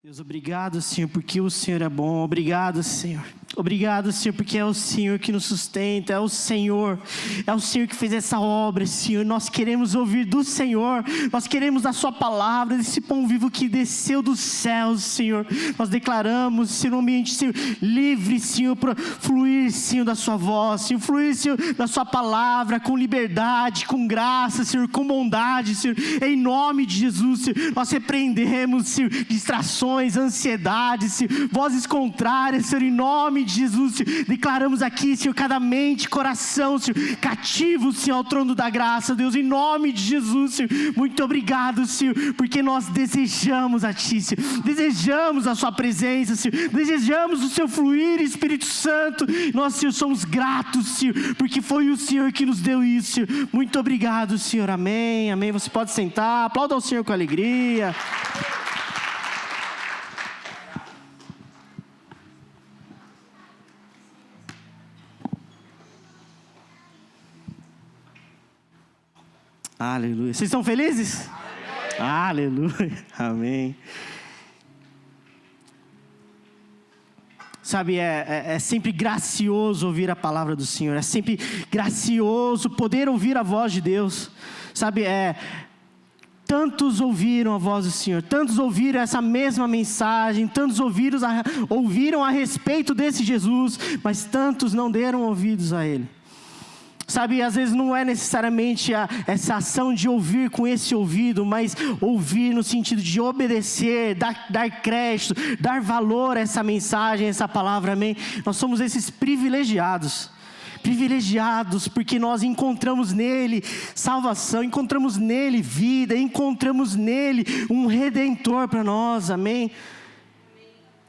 Deus, obrigado, Senhor, porque o Senhor é bom. Obrigado, Senhor. Obrigado, Senhor, porque é o Senhor que nos sustenta, é o Senhor que fez essa obra, Senhor. Nós queremos ouvir do Senhor, nós queremos a sua palavra, desse pão vivo que desceu dos céus, Senhor. Nós declaramos, Senhor, um ambiente, Senhor, livre, Senhor, para fluir, Senhor, da sua voz, Senhor, fluir, Senhor, da sua palavra, com liberdade, com graça, Senhor, com bondade, Senhor. Em nome de Jesus, Senhor, nós repreendemos, Senhor, distrações, ansiedades, Senhor, vozes contrárias, Senhor, em nome de Jesus, Senhor. Declaramos aqui, Senhor, cada mente, coração, Senhor, cativo, Senhor, ao trono da graça, Deus, em nome de Jesus, Senhor. Muito obrigado, Senhor, porque nós desejamos a Ti, Senhor, desejamos a Sua presença, Senhor, desejamos o Seu fluir, Espírito Santo. Nós, Senhor, somos gratos, Senhor, porque foi o Senhor que nos deu isso, Senhor. Muito obrigado, Senhor, amém, amém. Você pode sentar, aplauda ao Senhor com alegria. Aleluia. Vocês estão felizes? Amém. Aleluia. Amém. Sabe, é sempre gracioso ouvir a palavra do Senhor. É sempre gracioso poder ouvir a voz de Deus. Sabe, tantos ouviram a voz do Senhor, tantos ouviram essa mesma mensagem, tantos ouviram a respeito desse Jesus, mas tantos não deram ouvidos a Ele. Sabe, às vezes não é necessariamente essa ação de ouvir com esse ouvido, mas ouvir no sentido de obedecer, dar crédito, dar valor a essa mensagem, a essa palavra, amém? Nós somos esses privilegiados porque nós encontramos nele salvação, encontramos nele vida, encontramos nele um Redentor para nós, amém?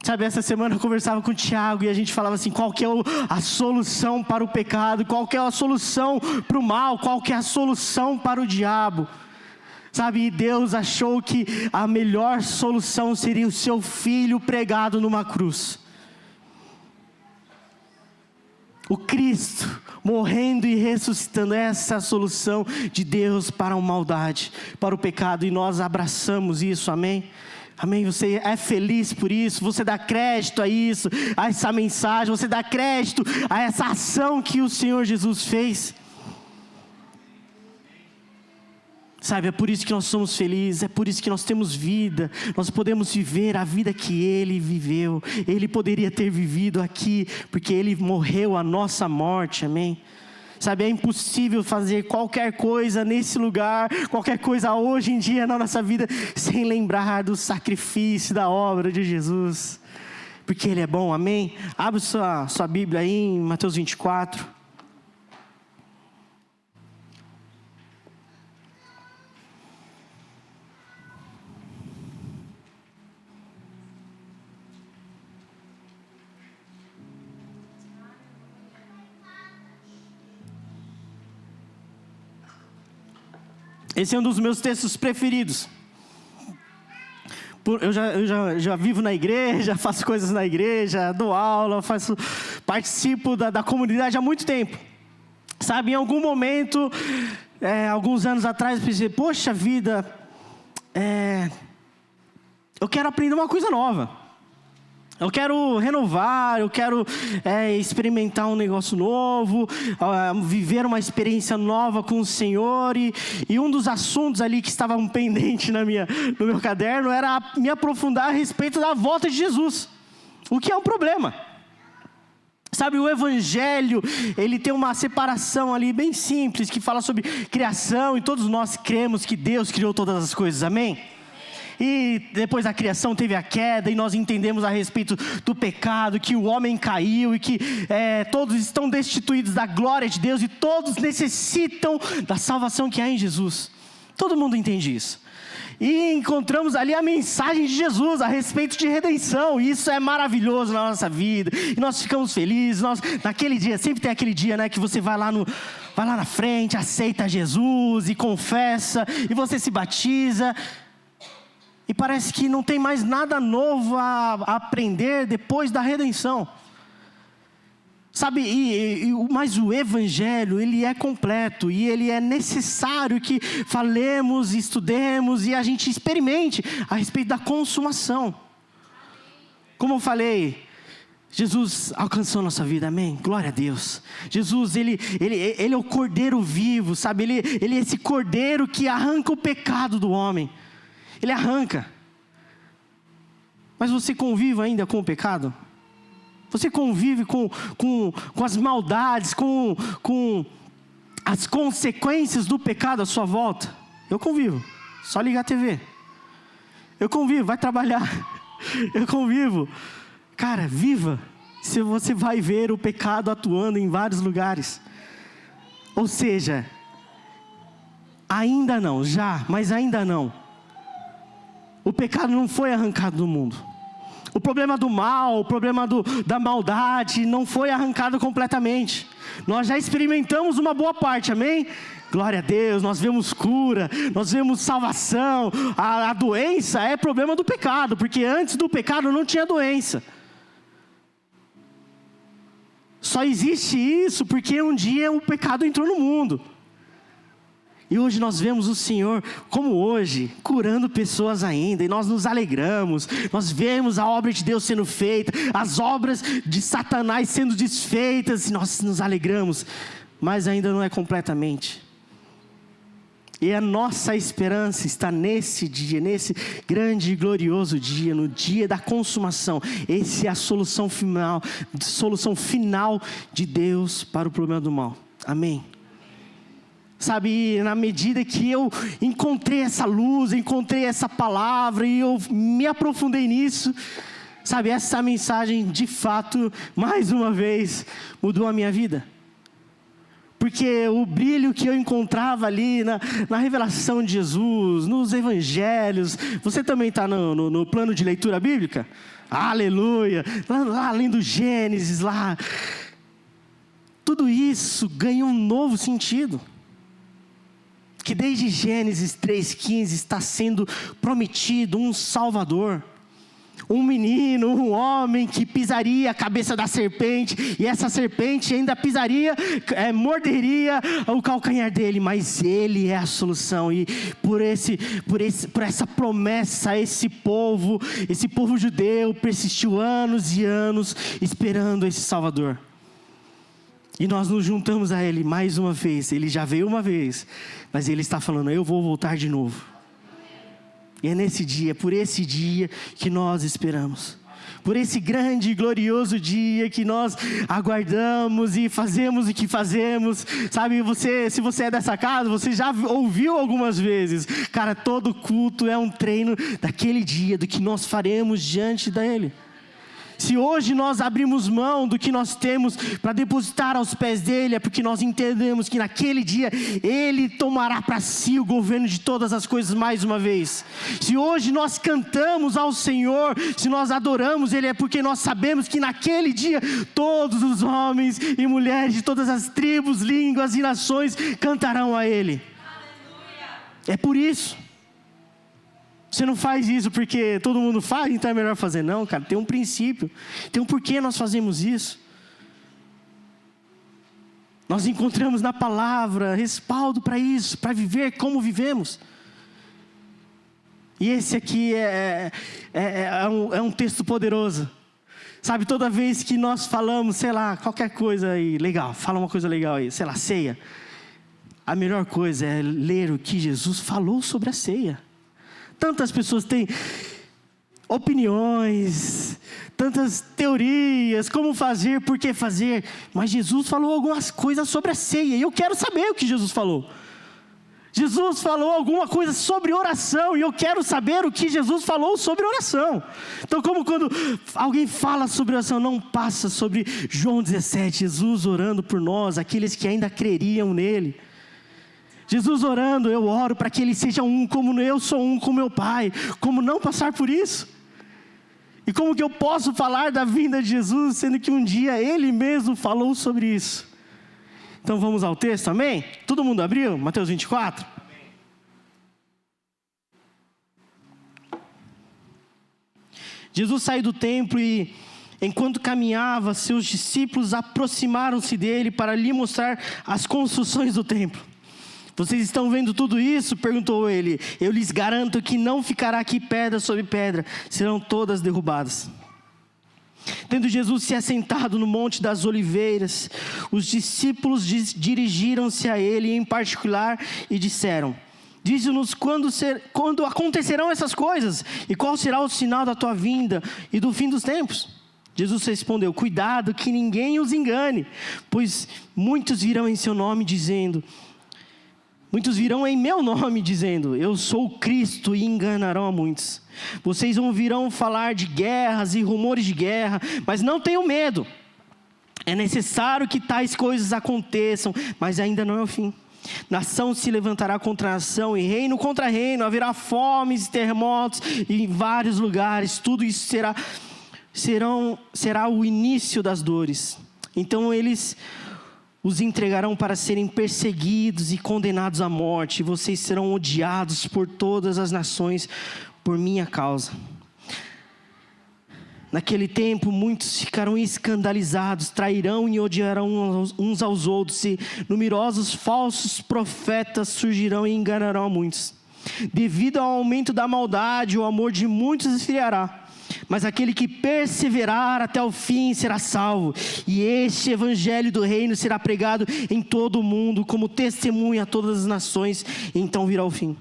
Sabe, essa semana eu conversava com o Tiago e a gente falava assim, qual que é a solução para o pecado, qual que é a solução para o mal, qual que é a solução para o diabo. Sabe, e Deus achou que a melhor solução seria o seu filho pregado numa cruz. O Cristo morrendo e ressuscitando, essa é a solução de Deus para a maldade, para o pecado, e nós abraçamos isso, amém? Amém, você é feliz por isso, você dá crédito a isso, a essa mensagem, você dá crédito a essa ação que o Senhor Jesus fez. Sabe, é por isso que nós somos felizes, é por isso que nós temos vida, nós podemos viver a vida que Ele viveu. Ele poderia ter vivido aqui, porque Ele morreu a nossa morte, amém? Sabe, é impossível fazer qualquer coisa nesse lugar, qualquer coisa hoje em dia na nossa vida, sem lembrar do sacrifício, da obra de Jesus. Porque Ele é bom, amém? Abre sua Bíblia aí em Mateus 24. Esse é um dos meus textos preferidos. Eu já vivo na igreja, faço coisas na igreja, dou aula, participo da comunidade há muito tempo. Sabe, em algum momento, alguns anos atrás, eu pensei, poxa vida, eu quero aprender uma coisa nova. Eu quero renovar, eu quero experimentar um negócio novo, viver uma experiência nova com o Senhor. E um dos assuntos ali que estavam pendentes no meu caderno era me aprofundar a respeito da volta de Jesus. O que é um problema. Sabe, o Evangelho, ele tem uma separação ali bem simples, que fala sobre criação, e todos nós cremos que Deus criou todas as coisas, amém? E depois da criação teve a queda, e nós entendemos a respeito do pecado, que o homem caiu, e que todos estão destituídos da glória de Deus, e todos necessitam da salvação que há em Jesus. Todo mundo entende isso. E encontramos ali a mensagem de Jesus a respeito de redenção, e isso é maravilhoso na nossa vida, e nós ficamos felizes. Naquele dia, sempre tem aquele dia, né, que você vai lá na frente, aceita Jesus, e confessa, e você se batiza, e parece que não tem mais nada novo a aprender depois da redenção. Sabe, mas o Evangelho, ele é completo, e ele é necessário que falemos, estudemos, e a gente experimente a respeito da consumação. Como eu falei, Jesus alcançou a nossa vida, amém? Glória a Deus. Jesus, Ele é o Cordeiro vivo, sabe? Ele é esse Cordeiro que arranca o pecado do homem. Ele arranca. Mas você convive ainda com o pecado? Você convive com as maldades, com as consequências do pecado à sua volta? Eu convivo. Só ligar a TV. Eu convivo, vai trabalhar. Eu convivo. Cara, viva. Se você vai ver o pecado atuando em vários lugares. Ou seja, ainda não, já, mas ainda não. O pecado não foi arrancado do mundo. O problema do mal, o problema da maldade não foi arrancado completamente. Nós já experimentamos uma boa parte, amém? Glória a Deus, nós vemos cura, nós vemos salvação. A doença é problema do pecado, porque antes do pecado não tinha doença. Só existe isso porque um dia o pecado entrou no mundo. E hoje nós vemos o Senhor, como hoje, curando pessoas ainda, e nós nos alegramos, nós vemos a obra de Deus sendo feita, as obras de Satanás sendo desfeitas, e nós nos alegramos, mas ainda não é completamente. E a nossa esperança está nesse dia, nesse grande e glorioso dia, no dia da consumação. Essa é a solução final de Deus para o problema do mal. Amém? Sabe, na medida que eu encontrei essa luz, encontrei essa palavra e eu me aprofundei nisso, sabe, essa mensagem de fato, mais uma vez, mudou a minha vida. Porque o brilho que eu encontrava ali na revelação de Jesus, nos evangelhos, você também está no plano de leitura bíblica? Aleluia! Lá além do Gênesis, lá. Tudo isso ganha um novo sentido. Que desde Gênesis 3,15 está sendo prometido um Salvador. Um menino, um homem que pisaria a cabeça da serpente, e essa serpente ainda morderia o calcanhar dele, mas ele é a solução. E por essa promessa, esse povo judeu persistiu anos e anos esperando esse Salvador. E nós nos juntamos a ele mais uma vez. Ele já veio uma vez, mas ele está falando, eu vou voltar de novo. E é nesse dia, por esse dia que nós esperamos. Por esse grande e glorioso dia que nós aguardamos e fazemos o que fazemos. Sabe, se você é dessa casa, você já ouviu algumas vezes. Cara, todo culto é um treino daquele dia, do que nós faremos diante dele. Se hoje nós abrimos mão do que nós temos para depositar aos pés dele, é porque nós entendemos que naquele dia ele tomará para si o governo de todas as coisas mais uma vez. Se hoje nós cantamos ao Senhor, se nós adoramos ele, é porque nós sabemos que naquele dia todos os homens e mulheres de todas as tribos, línguas e nações cantarão a ele. Aleluia. É por isso. Você não faz isso porque todo mundo faz, então é melhor fazer. Não, cara, tem um princípio. Tem um porquê nós fazemos isso. Nós encontramos na palavra respaldo para isso, para viver como vivemos. E esse aqui é um texto poderoso. Sabe, toda vez que nós falamos, sei lá, qualquer coisa aí, legal, fala uma coisa legal aí, sei lá, ceia. A melhor coisa é ler o que Jesus falou sobre a ceia. Tantas pessoas têm opiniões, tantas teorias, como fazer, por que fazer. Mas Jesus falou algumas coisas sobre a ceia, e eu quero saber o que Jesus falou. Jesus falou alguma coisa sobre oração, e eu quero saber o que Jesus falou sobre oração. Então, como quando alguém fala sobre oração, não passa sobre João 17, Jesus orando por nós, aqueles que ainda creriam nele. Jesus orando, eu oro para que ele seja um como eu sou um com meu Pai. Como não passar por isso? E como que eu posso falar da vinda de Jesus, sendo que um dia ele mesmo falou sobre isso? Então vamos ao texto, amém? Todo mundo abriu? Mateus 24? Amém. Jesus saiu do templo e, enquanto caminhava, seus discípulos aproximaram-se dele para lhe mostrar as construções do templo. Vocês estão vendo tudo isso? Perguntou ele. Eu lhes garanto que não ficará aqui pedra sobre pedra, serão todas derrubadas. Tendo Jesus se assentado no Monte das Oliveiras, os discípulos dirigiram-se a ele em particular e disseram: dize-nos quando acontecerão essas coisas, e qual será o sinal da tua vinda e do fim dos tempos? Jesus respondeu: cuidado que ninguém os engane, pois muitos virão em meu nome dizendo, eu sou o Cristo, e enganarão a muitos. Vocês ouvirão falar de guerras e rumores de guerra, mas não tenham medo. É necessário que tais coisas aconteçam, mas ainda não é o fim. Nação se levantará contra nação e reino contra reino. Haverá fomes e terremotos em vários lugares. Tudo isso será o início das dores. Então eles os entregarão para serem perseguidos e condenados à morte. E vocês serão odiados por todas as nações por minha causa. Naquele tempo, muitos ficarão escandalizados, trairão e odiarão uns aos outros, e numerosos falsos profetas surgirão e enganarão a muitos. Devido ao aumento da maldade, o amor de muitos esfriará. Mas aquele que perseverar até o fim será salvo. E este evangelho do reino será pregado em todo o mundo, como testemunha a todas as nações, e então virá o fim.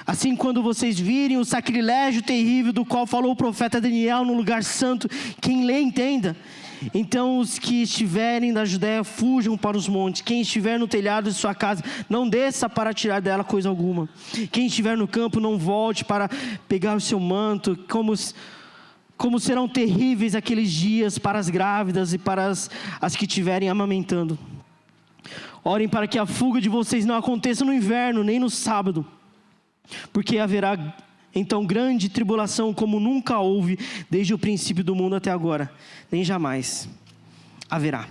Assim, quando vocês virem o sacrilégio terrível do qual falou o profeta Daniel no lugar santo, quem lê entenda. Então os que estiverem na Judéia fujam para os montes. Quem estiver no telhado de sua casa, não desça para tirar dela coisa alguma. Quem estiver no campo, não volte para pegar o seu manto. Como serão terríveis aqueles dias para as grávidas e para as que estiverem amamentando. Orem para que a fuga de vocês não aconteça no inverno, nem no sábado. Porque haverá então grande tribulação, como nunca houve desde o princípio do mundo até agora, nem jamais haverá.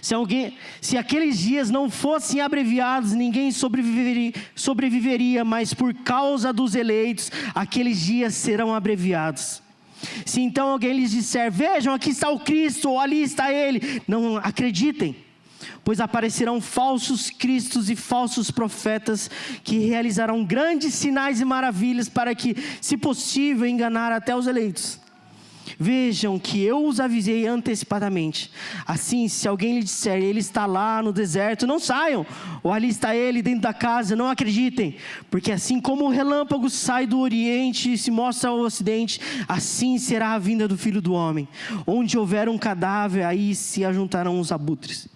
Se aqueles dias não fossem abreviados, ninguém sobreviveria, mas por causa dos eleitos, aqueles dias serão abreviados. Se então alguém lhes disser, vejam, aqui está o Cristo, ou ali está Ele, não acreditem. Pois aparecerão falsos cristos e falsos profetas que realizarão grandes sinais e maravilhas para que, se possível, enganar até os eleitos. Vejam que eu os avisei antecipadamente. Assim, se alguém lhe disser, ele está lá no deserto, não saiam. Ou ali está ele dentro da casa, não acreditem. Porque assim como o relâmpago sai do oriente e se mostra ao ocidente, assim será a vinda do Filho do Homem. Onde houver um cadáver, aí se ajuntarão os abutres.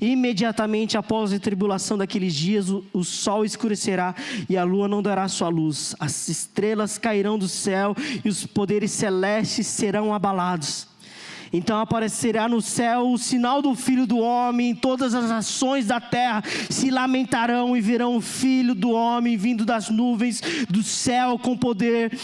Imediatamente após a tribulação daqueles dias, o sol escurecerá e a lua não dará sua luz. As estrelas cairão do céu e os poderes celestes serão abalados. Então aparecerá no céu o sinal do Filho do Homem, e todas as nações da terra se lamentarão e verão o Filho do Homem vindo das nuvens do céu com poder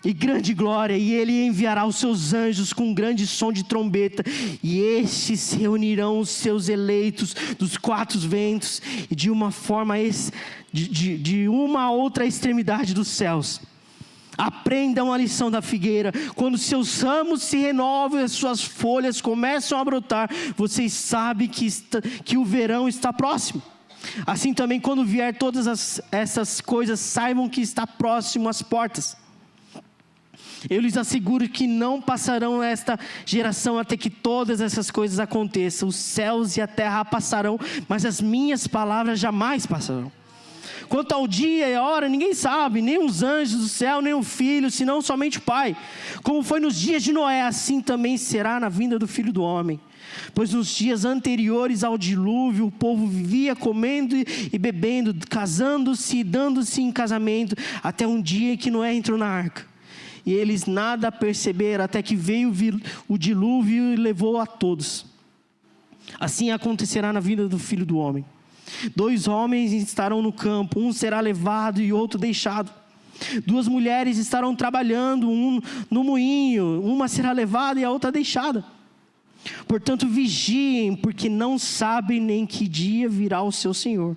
e grande glória, e ele enviará os seus anjos com um grande som de trombeta, e estes reunirão os seus eleitos dos quatro ventos, e de uma outra extremidade dos céus. Aprendam a lição da figueira: quando seus ramos se renovam e as suas folhas começam a brotar, vocês sabem que o verão está próximo. Assim também, quando vier todas essas coisas, saibam que está próximo às portas. Eu lhes asseguro que não passarão esta geração até que todas essas coisas aconteçam. Os céus e a terra passarão, mas as minhas palavras jamais passarão. Quanto ao dia e a hora, ninguém sabe, nem os anjos do céu, nem o Filho, senão somente o Pai. Como foi nos dias de Noé, assim também será na vinda do Filho do Homem. Pois nos dias anteriores ao dilúvio, o povo vivia comendo e bebendo, casando-se e dando-se em casamento, até um dia que Noé entrou na arca. E eles nada perceberam, até que veio o dilúvio e levou a todos. Assim acontecerá na vida do Filho do Homem. 2 homens estarão no campo, um será levado e outro deixado. 2 mulheres estarão trabalhando, um no moinho, uma será levada e a outra deixada. Portanto, vigiem, porque não sabem nem que dia virá o seu Senhor.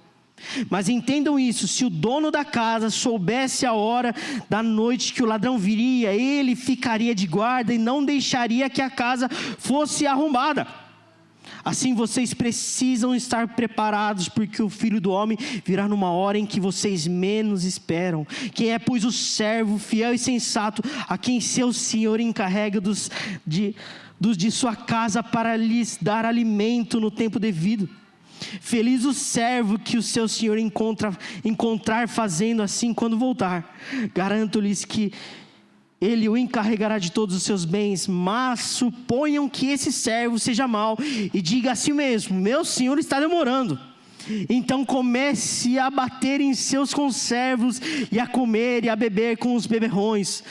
Mas entendam isso: se o dono da casa soubesse a hora da noite que o ladrão viria, ele ficaria de guarda e não deixaria que a casa fosse arrombada. Assim vocês precisam estar preparados, porque o Filho do Homem virá numa hora em que vocês menos esperam. Quem é, pois, o servo fiel e sensato, a quem seu senhor encarrega dos de sua casa para lhes dar alimento no tempo devido? Feliz o servo que o seu senhor encontrar fazendo assim quando voltar. Garanto-lhes que ele o encarregará de todos os seus bens. Mas suponham que esse servo seja mau e diga a si mesmo: meu senhor está demorando. Então comece a bater em seus conservos e a comer e a beber com os beberrões.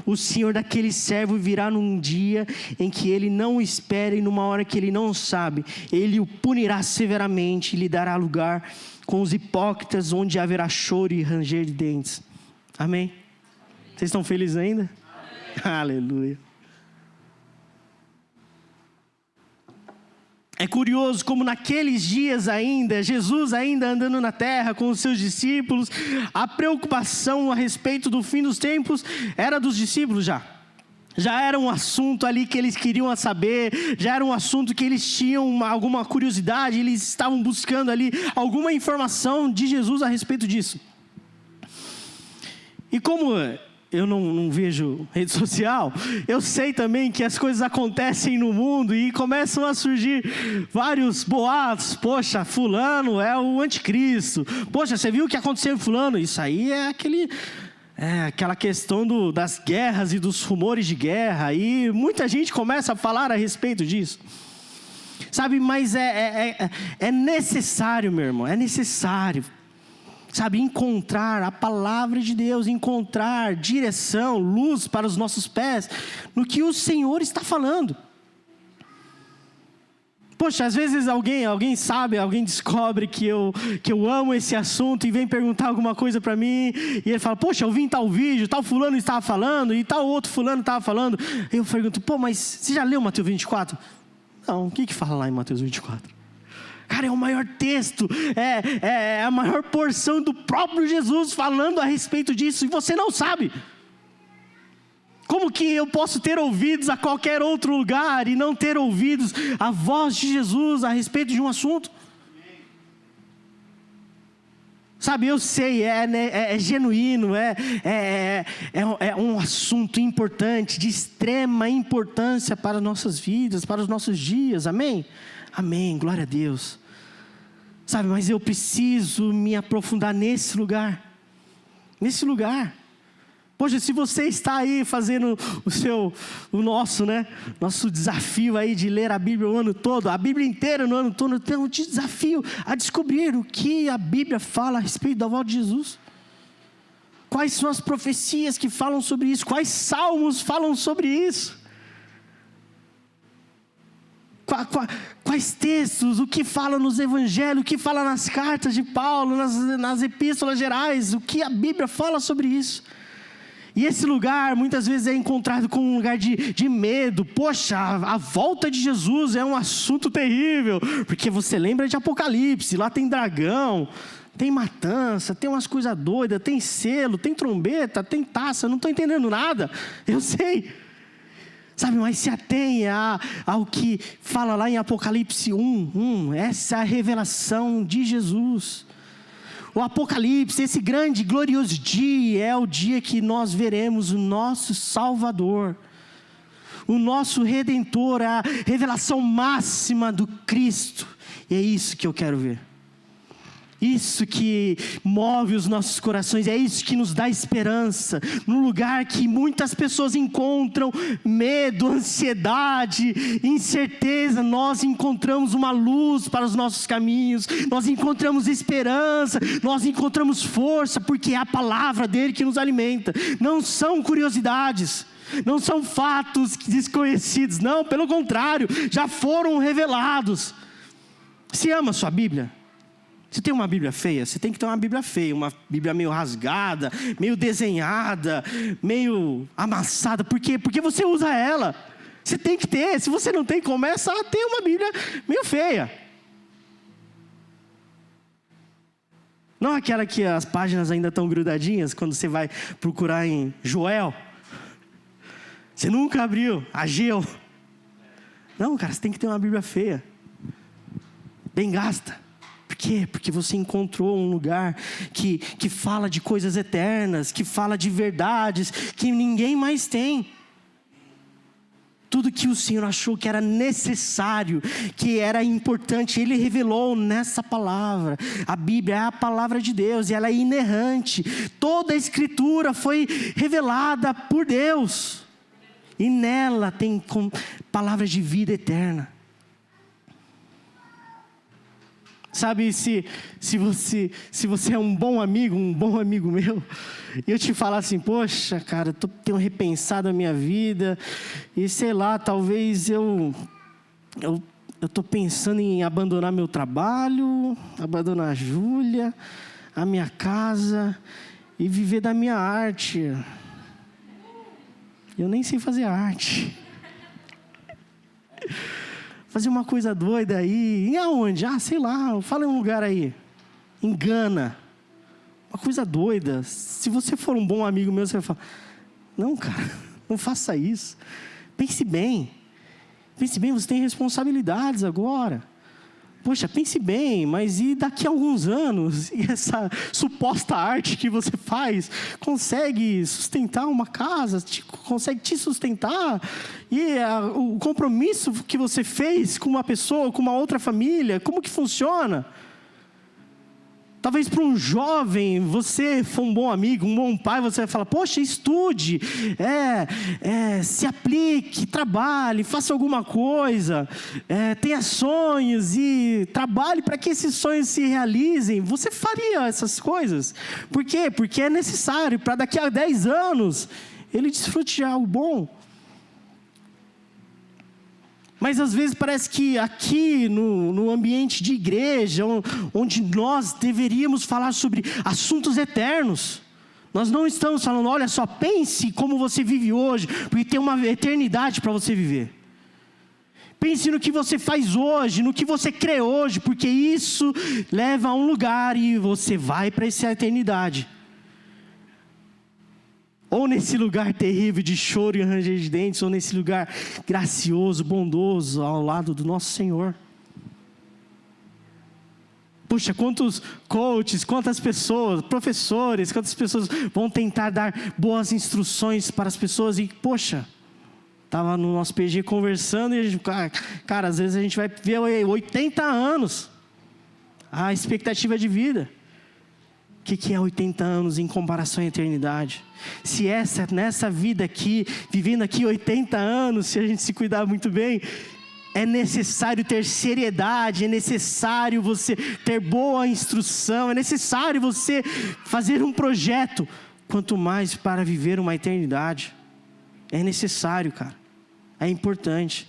O senhor daquele servo virá num dia em que ele não espera e numa hora que ele não sabe. Ele o punirá severamente e lhe dará lugar com os hipócritas, onde haverá choro e ranger de dentes. Amém? Vocês estão felizes ainda? Amém. Aleluia. É curioso como naqueles dias ainda, Jesus ainda andando na terra com os seus discípulos, a preocupação a respeito do fim dos tempos era dos discípulos já. Já era um assunto ali que eles queriam saber, já era um assunto que eles tinham alguma curiosidade, eles estavam buscando ali alguma informação de Jesus a respeito disso. E como eu não vejo rede social, eu sei também que as coisas acontecem no mundo e começam a surgir vários boatos. Poxa, fulano é o anticristo. Poxa, você viu o que aconteceu em fulano? Isso aí é aquela questão das guerras e dos rumores de guerra. E muita gente começa a falar a respeito disso. Sabe, mas é necessário, meu irmão, é necessário. Sabe, encontrar a palavra de Deus, encontrar direção, luz para os nossos pés, no que o Senhor está falando. Poxa, às vezes alguém sabe, alguém descobre que eu amo esse assunto e vem perguntar alguma coisa para mim, e ele fala: poxa, eu vi em tal vídeo, tal fulano estava falando, e tal outro fulano estava falando. Eu pergunto: pô, mas você já leu Mateus 24? Não, o que fala lá em Mateus 24? Cara, é o maior texto, é a maior porção do próprio Jesus falando a respeito disso, e você não sabe. Como que eu posso ter ouvidos a qualquer outro lugar e não ter ouvidos a voz de Jesus a respeito de um assunto? Sabe, eu sei, é genuíno, é um assunto importante, de extrema importância para as nossas vidas, para os nossos dias, amém? Amém, glória a Deus. Sabe, mas eu preciso me aprofundar nesse lugar. Poxa, se você está aí fazendo o nosso desafio aí de ler a Bíblia o ano todo, a Bíblia inteira no ano todo, então eu te desafio a descobrir o que a Bíblia fala a respeito da volta de Jesus. Quais são as profecias que falam sobre isso? Quais salmos falam sobre isso? Quais textos, o que fala nos evangelhos, o que fala nas cartas de Paulo, nas epístolas gerais, o que a Bíblia fala sobre isso. E esse lugar muitas vezes é encontrado como um lugar de medo. Poxa, a volta de Jesus é um assunto terrível, porque você lembra de Apocalipse, lá tem dragão, tem matança, tem umas coisas doidas, tem selo, tem trombeta, tem taça, não estou entendendo nada, eu sei. Sabe, mas se atenha ao que fala lá em Apocalipse 1, essa é a revelação de Jesus. O Apocalipse, esse grande, glorioso dia, é o dia que nós veremos o nosso Salvador, o nosso Redentor, a revelação máxima do Cristo. E é isso que eu quero ver. Isso que move os nossos corações, é isso que nos dá esperança. No lugar que muitas pessoas encontram medo, ansiedade, incerteza, nós encontramos uma luz para os nossos caminhos, nós encontramos esperança, nós encontramos força, porque é a palavra dele que nos alimenta. Não são curiosidades, não são fatos desconhecidos, não, pelo contrário, já foram revelados. Você ama a sua Bíblia? Você tem uma Bíblia feia? Você tem que ter uma Bíblia feia, uma Bíblia meio rasgada, meio desenhada, meio amassada. Por quê? Porque você usa ela. Você tem que ter. Se você não tem, começa a ter uma Bíblia meio feia. Não aquela que as páginas ainda estão grudadinhas, quando você vai procurar em Joel. Você nunca abriu, Ageu. Não, cara, você tem que ter uma Bíblia feia. bem gasta. Por quê? Porque você encontrou um lugar que fala de coisas eternas, que fala de verdades que ninguém mais tem. Tudo que o Senhor achou que era necessário, que era importante, Ele revelou nessa palavra. A Bíblia é a palavra de Deus e ela é inerrante. Toda a Escritura foi revelada por Deus. E nela tem palavras de vida eterna. Sabe, se você é um bom amigo meu, e eu te falar assim, poxa, cara, eu tenho repensado a minha vida, e sei lá, talvez eu estou pensando em abandonar meu trabalho, abandonar a Júlia, a minha casa, e viver da minha arte. Eu nem sei fazer arte. Fazer uma coisa doida aí. E aonde? Sei lá, fala em um lugar aí. Engana. Uma coisa doida. Se você for um bom amigo meu, você vai falar, não, cara, não faça isso. Pense bem. Pense bem, você tem responsabilidades agora. Poxa, pense bem, mas e daqui a alguns anos, e essa suposta arte que você faz, consegue sustentar uma casa, consegue te sustentar? E o compromisso que você fez com uma pessoa, com uma outra família, como que funciona? Talvez para um jovem, você for um bom amigo, um bom pai, você vai falar, poxa, estude, se aplique, trabalhe, faça alguma coisa, tenha sonhos e trabalhe para que esses sonhos se realizem. Você faria essas coisas. Por quê? Porque é necessário para daqui a 10 anos ele desfrute de algo bom. Mas às vezes parece que aqui no ambiente de igreja, onde nós deveríamos falar sobre assuntos eternos, nós não estamos falando, olha só, pense como você vive hoje, porque tem uma eternidade para você viver. Pense no que você faz hoje, no que você crê hoje, porque isso leva a um lugar e você vai para essa eternidade. Ou nesse lugar terrível de choro e ranger de dentes, ou nesse lugar gracioso, bondoso, ao lado do nosso Senhor. Puxa, quantos coaches, quantas pessoas, professores, quantas pessoas vão tentar dar boas instruções para as pessoas e, poxa, estava no nosso PG conversando e a gente, cara, às vezes a gente vai ver 80 anos, a expectativa de vida. O que é 80 anos em comparação à eternidade? Se nessa vida aqui, vivendo aqui 80 anos, se a gente se cuidar muito bem, é necessário ter seriedade, é necessário você ter boa instrução, é necessário você fazer um projeto, quanto mais para viver uma eternidade. É necessário, cara. É importante.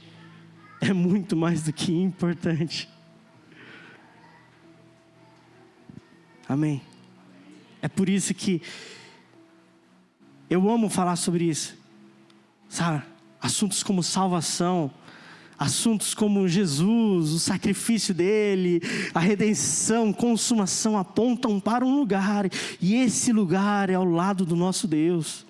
É muito mais do que importante. Amém. É por isso que eu amo falar sobre isso, sabe? Assuntos como salvação, assuntos como Jesus, o sacrifício dele, a redenção, consumação apontam para um lugar, e esse lugar é ao lado do nosso Deus.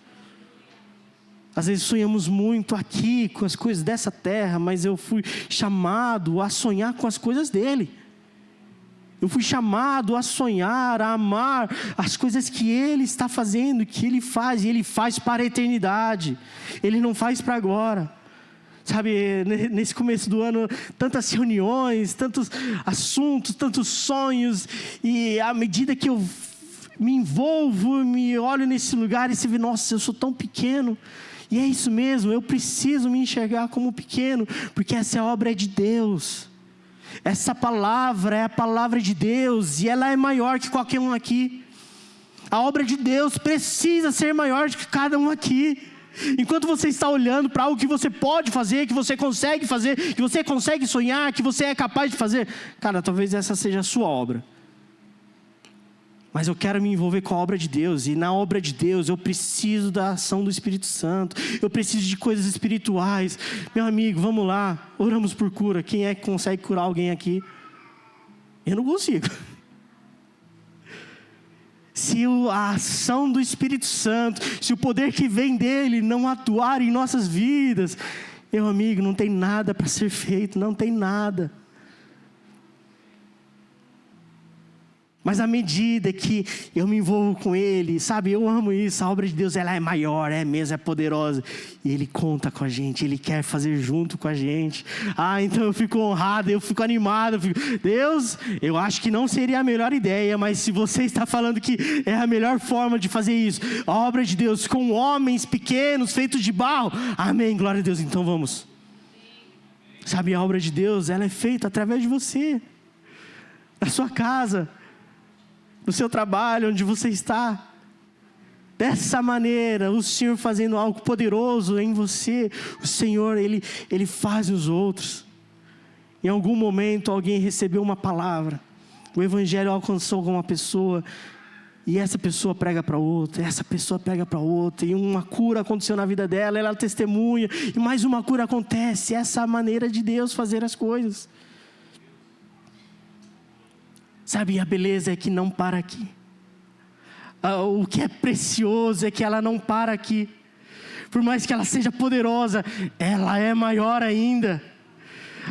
Às vezes sonhamos muito aqui com as coisas dessa terra, mas eu fui chamado a sonhar com as coisas dele. Eu fui chamado a sonhar, a amar as coisas que Ele está fazendo, que Ele faz, e Ele faz para a eternidade. Ele não faz para agora. Sabe, nesse começo do ano, tantas reuniões, tantos assuntos, tantos sonhos, e à medida que eu me envolvo, me olho nesse lugar e se vê, nossa, eu sou tão pequeno. E é isso mesmo, eu preciso me enxergar como pequeno, porque essa obra é de Deus. Essa palavra é a palavra de Deus e ela é maior que qualquer um aqui. A obra de Deus precisa ser maior do que cada um aqui. Enquanto você está olhando para algo que você pode fazer, que você consegue fazer, que você consegue sonhar, que você é capaz de fazer, cara, talvez essa seja a sua obra. Mas eu quero me envolver com a obra de Deus. E na obra de Deus eu preciso da ação do Espírito Santo. Eu preciso de coisas espirituais. Meu amigo, vamos lá. Oramos por cura. Quem é que consegue curar alguém aqui? Eu não consigo. Se a ação do Espírito Santo, se o poder que vem dele não atuar em nossas vidas, meu amigo, não tem nada para ser feito. Não tem nada. Mas à medida que eu me envolvo com Ele, sabe, eu amo isso, a obra de Deus, ela é maior, é mesmo, é poderosa. E Ele conta com a gente, Ele quer fazer junto com a gente. Então eu fico honrado, eu fico animado, Deus, eu acho que não seria a melhor ideia, mas se você está falando que é a melhor forma de fazer isso, a obra de Deus com homens pequenos, feitos de barro, amém, glória a Deus, então vamos. Sabe, a obra de Deus, ela é feita através de você, na sua casa, no seu trabalho, onde você está. Dessa maneira, o Senhor fazendo algo poderoso em você, o Senhor, Ele faz nos outros. Em algum momento, alguém recebeu uma palavra, o Evangelho alcançou alguma pessoa, e essa pessoa prega para outra, essa pessoa prega para outra, e uma cura aconteceu na vida dela, ela testemunha, e mais uma cura acontece. Essa é a maneira de Deus fazer as coisas. Sabe, a beleza é que não para aqui. O que é precioso é que ela não para aqui. Por mais que ela seja poderosa, ela é maior ainda.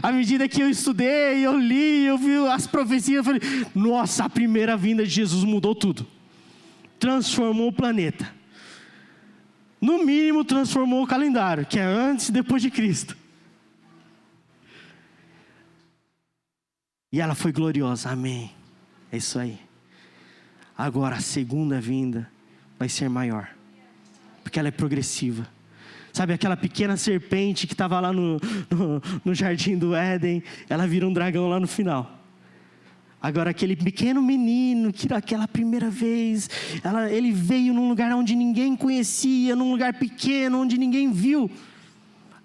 À medida que eu estudei, eu li, eu vi as profecias, eu falei, nossa, a primeira vinda de Jesus mudou tudo. Transformou o planeta. No mínimo, transformou o calendário, que é antes e depois de Cristo. E ela foi gloriosa, amém. É isso aí. Agora a segunda vinda vai ser maior, porque ela é progressiva. Sabe aquela pequena serpente que estava lá no jardim do Éden, ela vira um dragão lá no final. Agora aquele pequeno menino que naquela primeira vez, ele veio num lugar onde ninguém conhecia, num lugar pequeno, onde ninguém viu.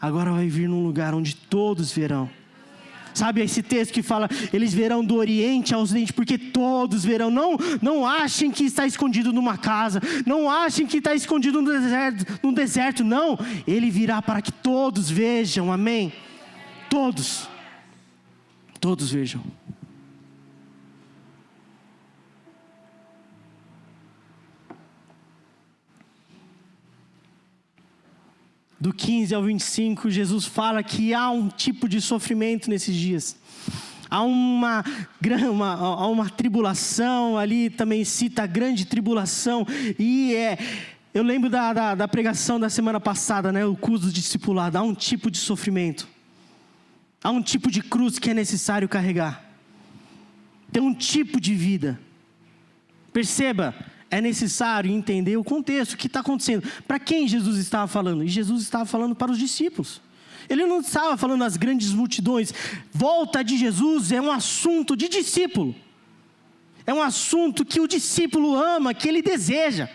Agora vai vir num lugar onde todos verão. Sabe esse texto que fala, eles verão do Oriente ao Ocidente, porque todos verão. Não achem que está escondido numa casa, não achem que está escondido no deserto, não. Ele virá para que todos vejam, amém? Todos vejam. Do 15 ao 25, Jesus fala que há um tipo de sofrimento nesses dias. Há uma tribulação, ali também cita a grande tribulação. E eu lembro da pregação da semana passada, né, o curso do discipulado. Há um tipo de sofrimento. Há um tipo de cruz que é necessário carregar. Tem um tipo de vida. Perceba. É necessário entender o contexto, o que está acontecendo. Para quem Jesus estava falando? E Jesus estava falando para os discípulos. Ele não estava falando às grandes multidões. Volta de Jesus é um assunto de discípulo. É um assunto que o discípulo ama, que ele deseja.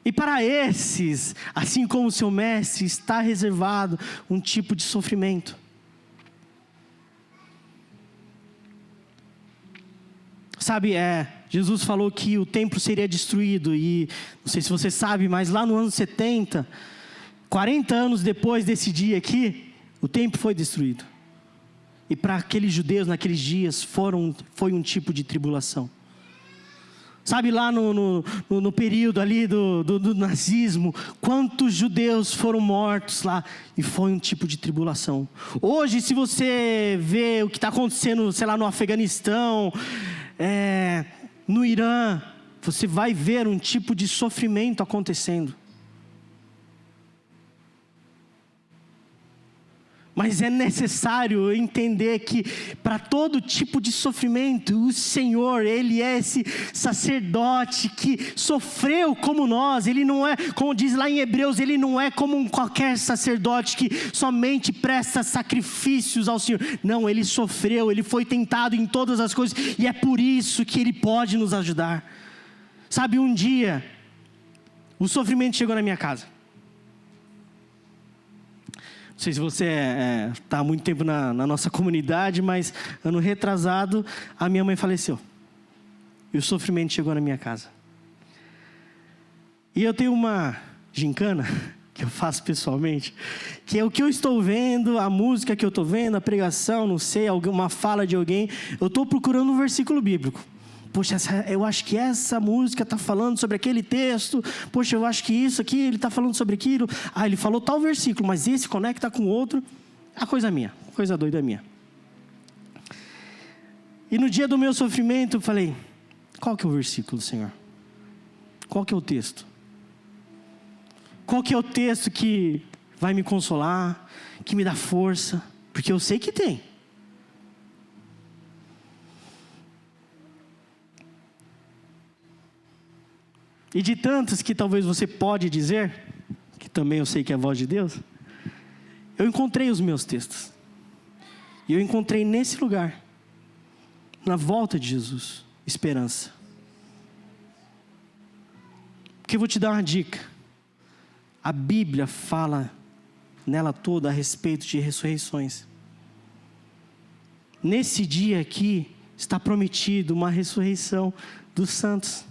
E para esses, assim como o seu mestre, está reservado um tipo de sofrimento. Sabe, Jesus falou que o templo seria destruído, e não sei se você sabe, mas lá no ano 70, 40 anos depois desse dia aqui, o templo foi destruído. E para aqueles judeus naqueles dias foi um tipo de tribulação. Sabe, lá no período ali do nazismo, quantos judeus foram mortos lá, e foi um tipo de tribulação. Hoje, se você vê o que está acontecendo, sei lá, no Afeganistão, no Irã, você vai ver um tipo de sofrimento acontecendo. Mas é necessário entender que para todo tipo de sofrimento, o Senhor, Ele é esse sacerdote que sofreu como nós. Ele não é, como diz lá em Hebreus, Ele não é como qualquer sacerdote que somente presta sacrifícios ao Senhor. Não, Ele sofreu, Ele foi tentado em todas as coisas, e é por isso que Ele pode nos ajudar. Sabe, um dia, o sofrimento chegou na minha casa. Não sei se você está há muito tempo na nossa comunidade, mas ano retrasado, a minha mãe faleceu. E o sofrimento chegou na minha casa. E eu tenho uma gincana, que eu faço pessoalmente, que é o que eu estou vendo, a música que eu estou vendo, a pregação, não sei, uma fala de alguém, eu estou procurando um versículo bíblico. Poxa, eu acho que essa música está falando sobre aquele texto. Poxa, eu acho que isso aqui, ele está falando sobre aquilo. Ele falou tal versículo, mas esse conecta com outro. A coisa minha, coisa doida minha. E no dia do meu sofrimento eu falei, qual que é o versículo, Senhor? Qual que é o texto? Qual que é o texto que vai me consolar, que me dá força? Porque eu sei que tem. E de tantos que talvez você pode dizer, que também eu sei que é a voz de Deus, eu encontrei os meus textos. E eu encontrei nesse lugar, na volta de Jesus, esperança. Porque eu vou te dar uma dica. A Bíblia fala nela toda a respeito de ressurreições. Nesse dia aqui está prometido uma ressurreição dos santos.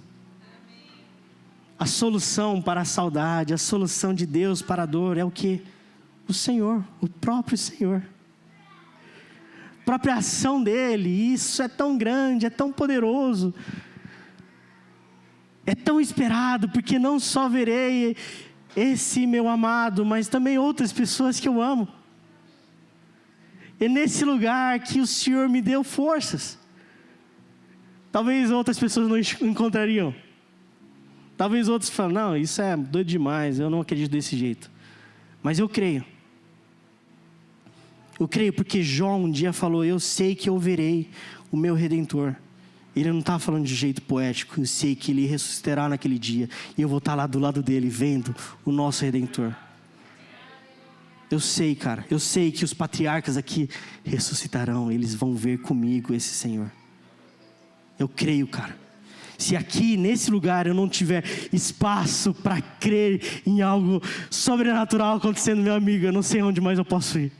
A solução para a saudade, a solução de Deus para a dor é o quê? O Senhor, o próprio Senhor. A própria ação dele, isso é tão grande, é tão poderoso. É tão esperado, porque não só verei esse meu amado, mas também outras pessoas que eu amo. É nesse lugar que o Senhor me deu forças. Talvez outras pessoas não encontrariam. Talvez outros falem, não, isso é doido demais, eu não acredito desse jeito. Mas eu creio. Eu creio porque Jó um dia falou, eu sei que eu verei o meu Redentor. Ele não está falando de jeito poético, eu sei que ele ressuscitará naquele dia. E eu vou estar lá do lado dele, vendo o nosso Redentor. Eu sei, cara, eu sei que os patriarcas aqui ressuscitarão, eles vão ver comigo esse Senhor. Eu creio, cara. Se aqui, nesse lugar, eu não tiver espaço para crer em algo sobrenatural acontecendo, meu amigo, eu não sei onde mais eu posso ir.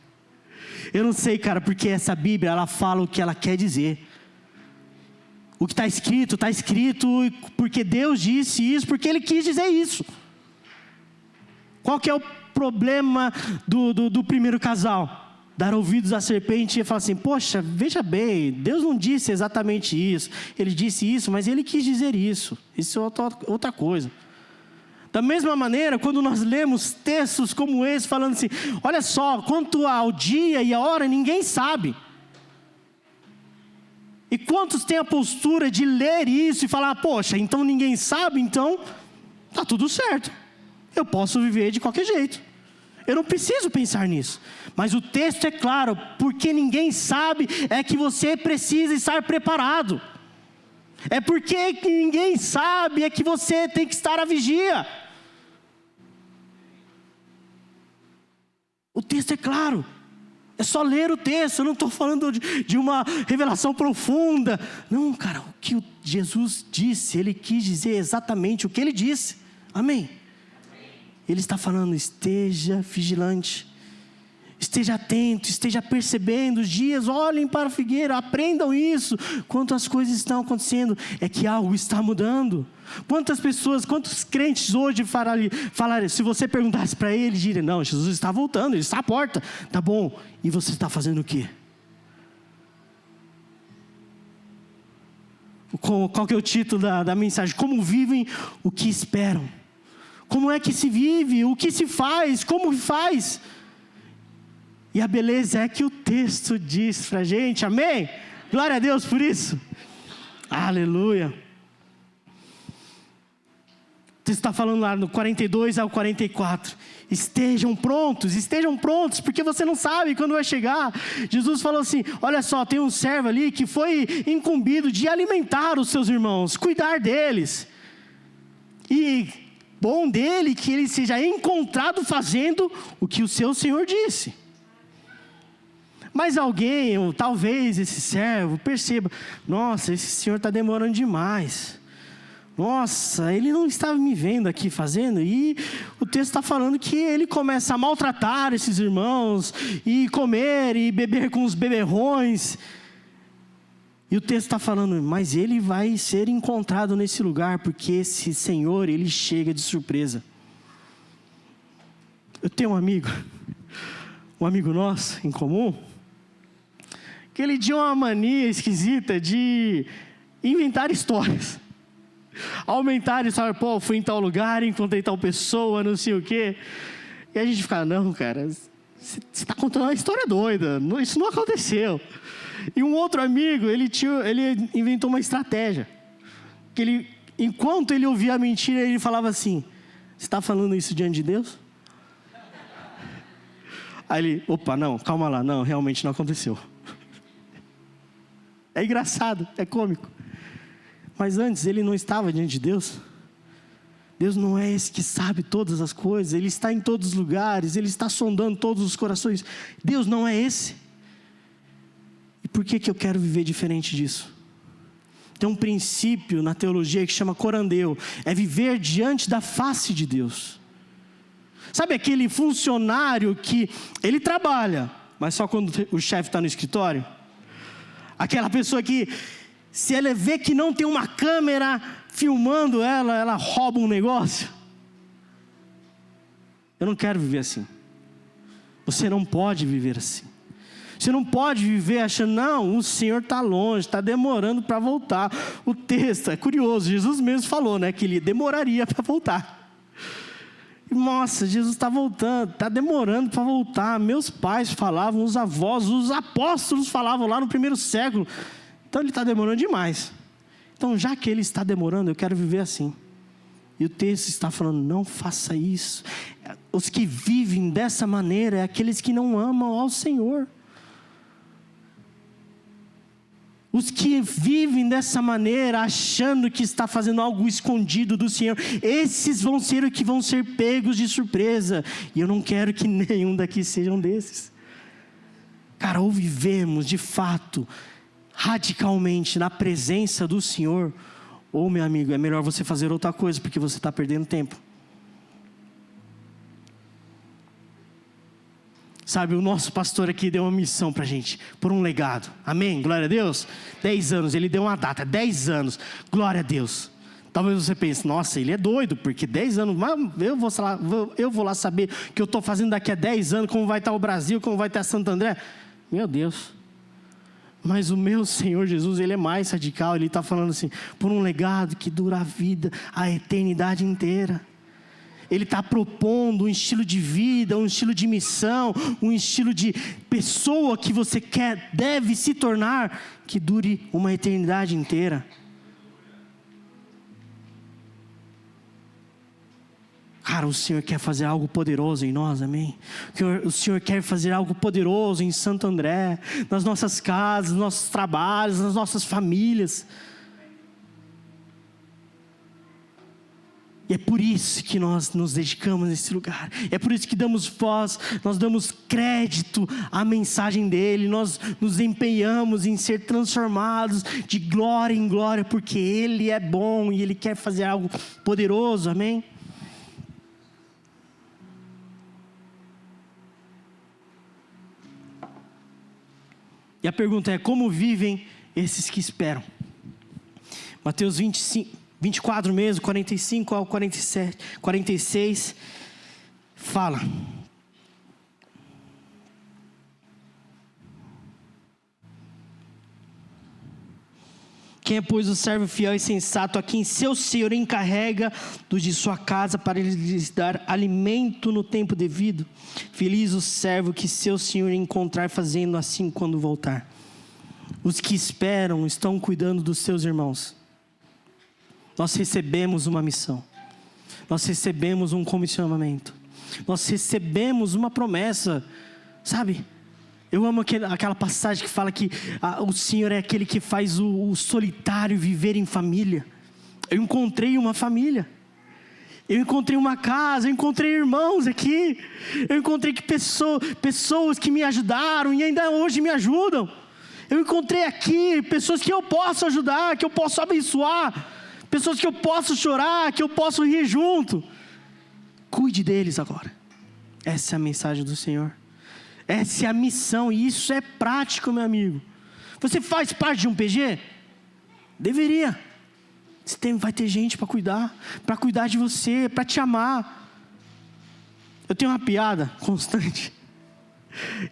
Eu não sei, cara, porque essa Bíblia, ela fala o que ela quer dizer. O que está escrito porque Deus disse isso, porque Ele quis dizer isso. Qual que é o problema do primeiro casal? Dar ouvidos à serpente e falar assim, poxa, veja bem, Deus não disse exatamente isso. Ele disse isso, mas Ele quis dizer isso. Isso é outra coisa. Da mesma maneira, quando nós lemos textos como esse, falando assim, olha só, quanto ao dia e a hora, ninguém sabe. E quantos têm a postura de ler isso e falar, poxa, então ninguém sabe, então está tudo certo. Eu posso viver de qualquer jeito. Eu não preciso pensar nisso. Mas o texto é claro, porque ninguém sabe, é que você precisa estar preparado. É porque ninguém sabe, é que você tem que estar à vigia. O texto é claro. É só ler o texto, eu não estou falando de uma revelação profunda. Não, cara, o que Jesus disse, Ele quis dizer exatamente o que Ele disse. Amém? Ele está falando, esteja vigilante, esteja atento, esteja percebendo os dias, olhem para a figueira, aprendam isso. Quantas coisas estão acontecendo, é que algo está mudando. Quantas pessoas, quantos crentes hoje falaram, se você perguntasse para eles, diriam, não, Jesus está voltando, Ele está à porta. Tá bom, e você está fazendo o quê? Qual que é o título da mensagem? Como vivem o que esperam? Como é que se vive? O que se faz? Como faz? E a beleza é que o texto diz para a gente, amém? Glória a Deus por isso. Aleluia. O texto está falando lá no 42 ao 44. Estejam prontos, porque você não sabe quando vai chegar. Jesus falou assim, olha só, tem um servo ali que foi incumbido de alimentar os seus irmãos, cuidar deles. E bom dele que ele seja encontrado fazendo o que o seu Senhor disse. Mas alguém, ou talvez esse servo, perceba, nossa, esse senhor está demorando demais. Nossa, ele não estava me vendo aqui fazendo. E o texto está falando que ele começa a maltratar esses irmãos, e comer e beber com os beberrões. E o texto está falando, mas ele vai ser encontrado nesse lugar, porque esse Senhor, ele chega de surpresa. Eu tenho um amigo nosso em comum, que ele tinha uma mania esquisita de inventar histórias. Aumentar a história, pô, fui em tal lugar, encontrei tal pessoa, não sei o quê. E a gente fica, não, cara, você está contando uma história doida, isso não aconteceu. E um outro amigo, ele inventou uma estratégia. Que enquanto ele ouvia a mentira, ele falava assim: você está falando isso diante de Deus? Aí ele, opa, não, calma lá, não, realmente não aconteceu. É engraçado, é cômico. Mas antes ele não estava diante de Deus. Deus não é esse que sabe todas as coisas, Ele está em todos os lugares, Ele está sondando todos os corações. Deus não é esse. E por que eu quero viver diferente disso? Tem um princípio na teologia que chama corandeu, é viver diante da face de Deus. Sabe aquele funcionário que ele trabalha, mas só quando o chefe está no escritório? Aquela pessoa que, se ela vê que não tem uma câmera filmando ela rouba um negócio. Eu não quero viver assim. Você não pode viver assim. Você não pode viver achando, não, o Senhor está longe, está demorando para voltar. O texto é curioso, Jesus mesmo falou, né, que Ele demoraria para voltar. Nossa, Jesus está voltando, está demorando para voltar. Meus pais falavam, os avós, os apóstolos falavam lá no primeiro século. Então Ele está demorando demais. Então, já que Ele está demorando, eu quero viver assim. E o texto está falando, não faça isso. Os que vivem dessa maneira é aqueles que não amam ao Senhor. Os que vivem dessa maneira, achando que está fazendo algo escondido do Senhor, esses vão ser os que vão ser pegos de surpresa. E eu não quero que nenhum daqui sejam desses. Cara, ou vivemos de fato, radicalmente na presença do Senhor, ou, meu amigo, é melhor você fazer outra coisa, porque você está perdendo tempo. Sabe, o nosso pastor aqui deu uma missão para a gente, por um legado, amém? Glória a Deus. 10 anos, ele deu uma data, 10 anos, glória a Deus. Talvez você pense, nossa, ele é doido, porque 10 anos, mas eu vou lá saber o que eu estou fazendo daqui a 10 anos, como vai estar o Brasil, como vai estar Santo André. Meu Deus. Mas o meu Senhor Jesus, Ele é mais radical, Ele está falando assim, por um legado que dura a vida, a eternidade inteira. Ele está propondo um estilo de vida, um estilo de missão, um estilo de pessoa que você deve se tornar, que dure uma eternidade inteira. Cara, o Senhor quer fazer algo poderoso em nós, amém? O Senhor quer fazer algo poderoso em Santo André, nas nossas casas, nos nossos trabalhos, nas nossas famílias. E é por isso que nós nos dedicamos nesse lugar. É por isso que damos voz, nós damos crédito à mensagem dEle. Nós nos empenhamos em ser transformados de glória em glória, porque Ele é bom e Ele quer fazer algo poderoso, amém? E a pergunta é, como vivem esses que esperam? Mateus 24 mesmo, 45 ao 47, 46, fala. Quem é, pois, o servo fiel e sensato, a quem seu Senhor encarrega dos de sua casa para lhes dar alimento no tempo devido? Feliz o servo que seu Senhor encontrar fazendo assim quando voltar. Os que esperam estão cuidando dos seus irmãos. Nós recebemos uma missão. Nós recebemos um comissionamento. Nós recebemos uma promessa, sabe? Eu amo aquela passagem que fala que o Senhor é aquele que faz o solitário viver em família. Eu encontrei uma família. Eu encontrei uma casa, eu encontrei irmãos aqui. Eu encontrei pessoas que me ajudaram e ainda hoje me ajudam. Eu encontrei aqui pessoas que eu posso ajudar, que eu posso abençoar. Pessoas que eu posso chorar, que eu posso rir junto. Cuide deles agora. Essa é a mensagem do Senhor. Essa é a missão, e isso é prático, meu amigo. Você faz parte de um PG? Deveria. Vai ter gente para cuidar de você, para te amar. Eu tenho uma piada constante,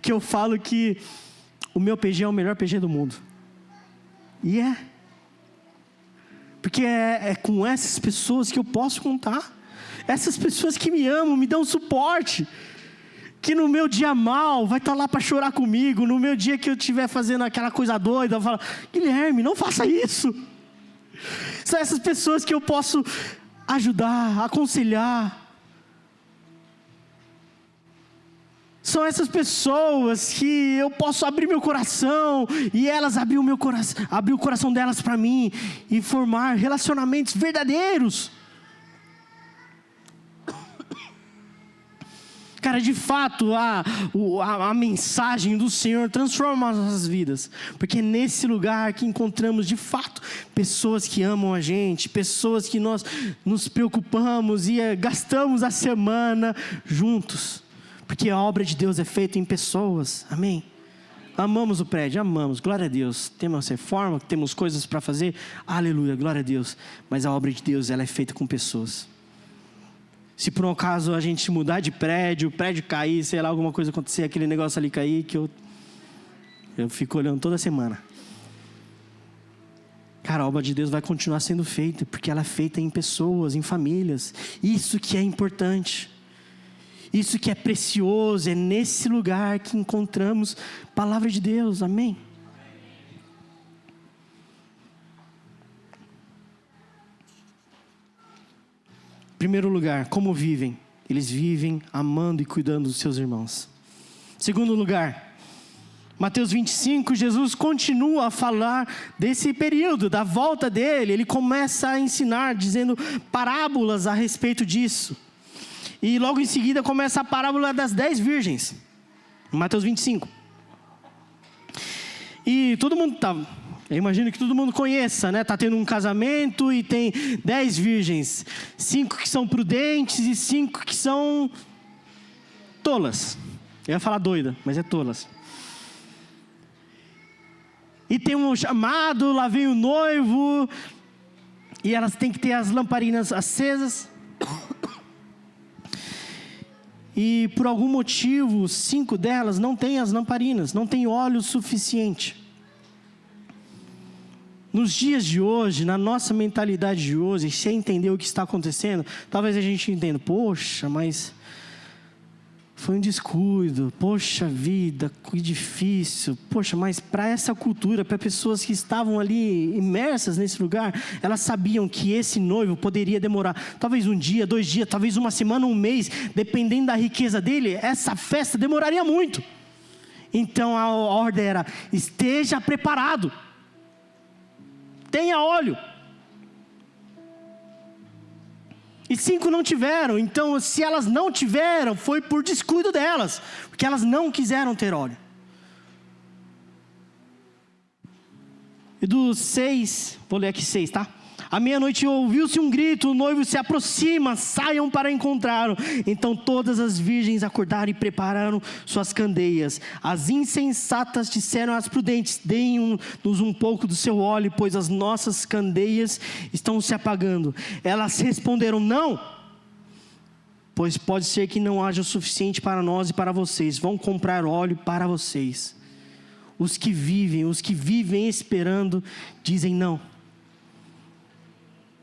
que eu falo que o meu PG é o melhor PG do mundo. E porque é com essas pessoas que eu posso contar. Essas pessoas que me amam, me dão suporte. que no meu dia mal vai estar lá para chorar comigo, no meu dia que eu estiver fazendo aquela coisa doida, eu falo: Guilherme, não faça isso. São essas pessoas que eu posso ajudar, aconselhar. São essas pessoas que eu posso abrir meu coração e elas abrir o coração delas para mim e formar relacionamentos verdadeiros. Cara, de fato, a mensagem do Senhor transforma as nossas vidas. Porque é nesse lugar que encontramos, de fato, pessoas que amam a gente, pessoas que nós nos preocupamos e gastamos a semana juntos. Porque a obra de Deus é feita em pessoas, amém? Amamos o prédio, amamos, glória a Deus. Temos reforma, temos coisas para fazer, aleluia, glória a Deus. Mas a obra de Deus, ela é feita com pessoas. Se por um acaso a gente mudar de prédio, o prédio cair, sei lá, alguma coisa acontecer, aquele negócio ali cair, que eu fico olhando toda semana. Cara, a obra de Deus vai continuar sendo feita, porque ela é feita em pessoas, em famílias. Isso que é importante. Isso que é precioso, é nesse lugar que encontramos a palavra de Deus, amém? Primeiro lugar, como vivem? Eles vivem amando e cuidando dos seus irmãos. Segundo lugar, Mateus 25, Jesus continua a falar desse período, da volta dele. Ele começa a ensinar, dizendo parábolas a respeito disso. E logo em seguida começa a parábola das 10 virgens, Mateus 25. E todo mundo eu imagino que todo mundo conheça, né? Está tendo um casamento e tem 10 virgens. 5 que são prudentes e 5 que são tolas. Eu ia falar doida, mas é tolas. E tem um chamado, lá vem o noivo. E elas têm que ter as lamparinas acesas. E por algum motivo, 5 delas não têm as lamparinas, não têm óleo suficiente. Nos dias de hoje, na nossa mentalidade de hoje, sem entender o que está acontecendo, talvez a gente entenda: poxa, mas foi um descuido, poxa vida, que difícil. Poxa, mas para essa cultura, para pessoas que estavam ali imersas nesse lugar, elas sabiam que esse noivo poderia demorar talvez um dia, 2 dias, talvez uma semana, um mês, dependendo da riqueza dele, essa festa demoraria muito. Então a ordem era: esteja preparado. Tenha óleo. E 5 não tiveram. Então, se elas não tiveram, foi por descuido delas, porque elas não quiseram ter óleo. E dos 6, vou ler aqui 6, tá? À meia-noite ouviu-se um grito: o noivo se aproxima, saiam para encontrá-lo. Então todas as virgens acordaram e prepararam suas candeias. As insensatas disseram às prudentes: deem-nos um pouco do seu óleo, pois as nossas candeias estão se apagando. Elas responderam: não, pois pode ser que não haja o suficiente para nós e para vocês. Vão comprar óleo para vocês. Os que vivem esperando, dizem não.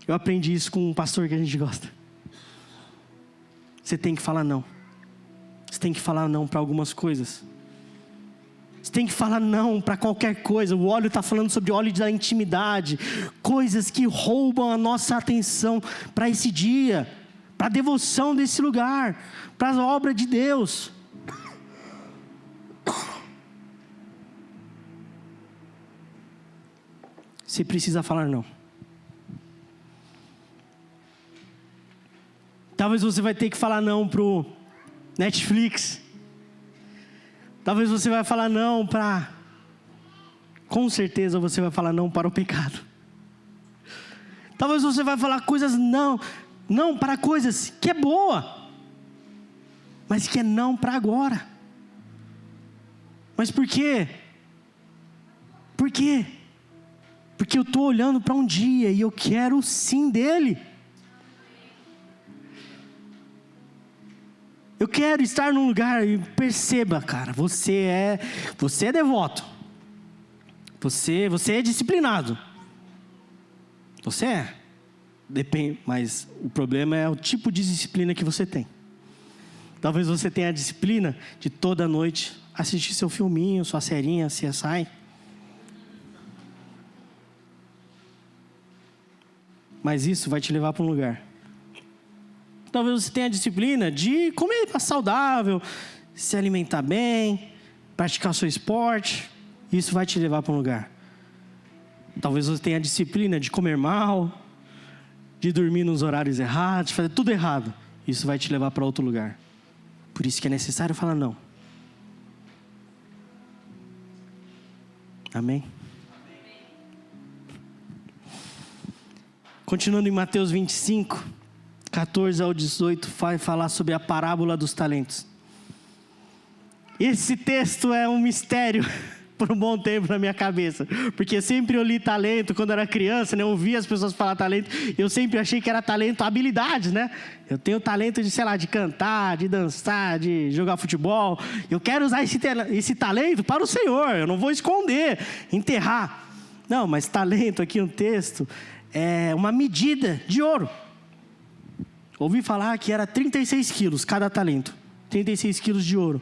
Eu aprendi isso com um pastor que a gente gosta. Você tem que falar não. Você tem que falar não para algumas coisas. Você tem que falar não para qualquer coisa. O óleo está falando sobre óleo da intimidade. Coisas que roubam a nossa atenção para esse dia. Para a devoção desse lugar. Para a obra de Deus. Você precisa falar não. Talvez você vai ter que falar não pro Netflix. Talvez você vai falar não para... Com certeza você vai falar não para o pecado. Talvez você vai falar coisas não para coisas que é boa, mas que é não para agora. Mas por quê? Por quê? Porque eu estou olhando para um dia e eu quero o sim dele. Eu quero estar num lugar e perceba, cara, você é devoto. Você é disciplinado. Você é. Depende, mas o problema é o tipo de disciplina que você tem. Talvez você tenha a disciplina de toda noite assistir seu filminho, sua serinha, CSI. Mas isso vai te levar para um lugar. Talvez você tenha a disciplina de comer saudável, se alimentar bem, praticar o seu esporte. Isso vai te levar para um lugar. Talvez você tenha a disciplina de comer mal, de dormir nos horários errados, de fazer tudo errado. Isso vai te levar para outro lugar. Por isso que é necessário falar não. Amém? Continuando em Mateus 25, 14 ao 18, vai falar sobre a parábola dos talentos. Esse texto é um mistério por um bom tempo na minha cabeça, porque sempre eu li talento quando era criança, né? Eu ouvia as pessoas falar talento, eu sempre achei que era talento, habilidades, né? Eu tenho talento de, sei lá, de cantar, de dançar, de jogar futebol. Eu quero usar esse talento para o Senhor, eu não vou esconder, enterrar. Não, mas talento aqui no texto é uma medida de ouro. Ouvi falar que era 36 quilos cada talento, 36 quilos de ouro.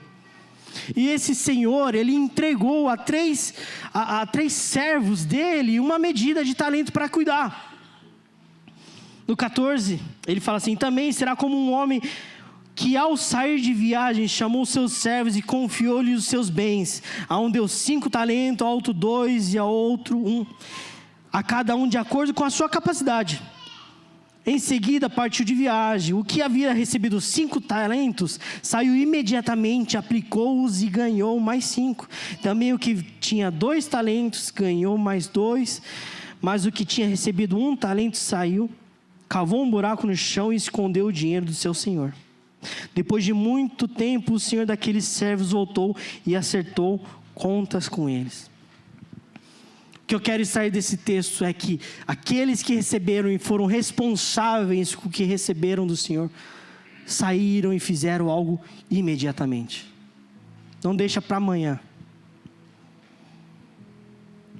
E esse senhor, ele entregou a três servos dele uma medida de talento para cuidar. No 14, ele fala assim: também será como um homem que ao sair de viagem chamou seus servos e confiou-lhes os seus bens. A um deu 5 talentos, a outro 2 e a outro 1. A cada um de acordo com a sua capacidade. Em seguida partiu de viagem. O que havia recebido 5 talentos, saiu imediatamente, aplicou-os e ganhou mais 5. Também o que tinha 2 talentos, ganhou mais 2. Mas o que tinha recebido 1 talento saiu, cavou um buraco no chão e escondeu o dinheiro do seu senhor. Depois de muito tempo, o senhor daqueles servos voltou e acertou contas com eles. O que eu quero extrair desse texto é que aqueles que receberam e foram responsáveis com o que receberam do Senhor, saíram e fizeram algo imediatamente. Não deixa para amanhã,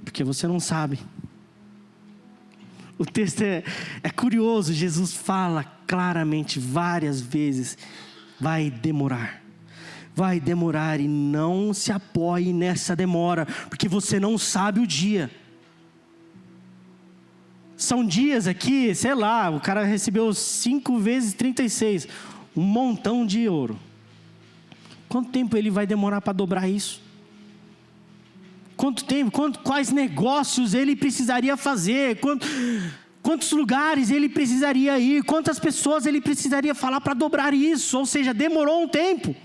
porque você não sabe. O texto é curioso, Jesus fala claramente várias vezes: vai demorar. Vai demorar, e não se apoie nessa demora, porque você não sabe o dia. São dias aqui, sei lá, o cara recebeu 5 vezes 36, um montão de ouro. Quanto tempo ele vai demorar para dobrar isso? Quanto tempo? Quais negócios ele precisaria fazer? Quantos lugares ele precisaria ir? Quantas pessoas ele precisaria falar para dobrar isso? Ou seja, demorou um tempo.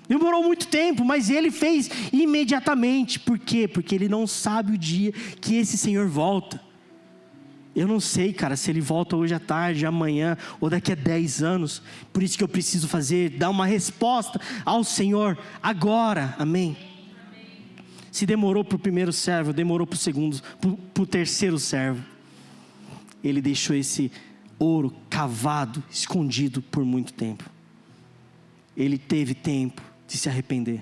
Demorou muito tempo, mas ele fez imediatamente. Por quê? Porque ele não sabe o dia que esse Senhor volta. Eu não sei, cara, se ele volta hoje à tarde, amanhã, ou daqui a 10 anos. Por isso que eu preciso dar uma resposta ao Senhor agora, amém? Se demorou para o primeiro servo, demorou para o segundo, para o terceiro servo. Ele deixou esse ouro cavado, escondido por muito tempo. Ele teve tempo de se arrepender.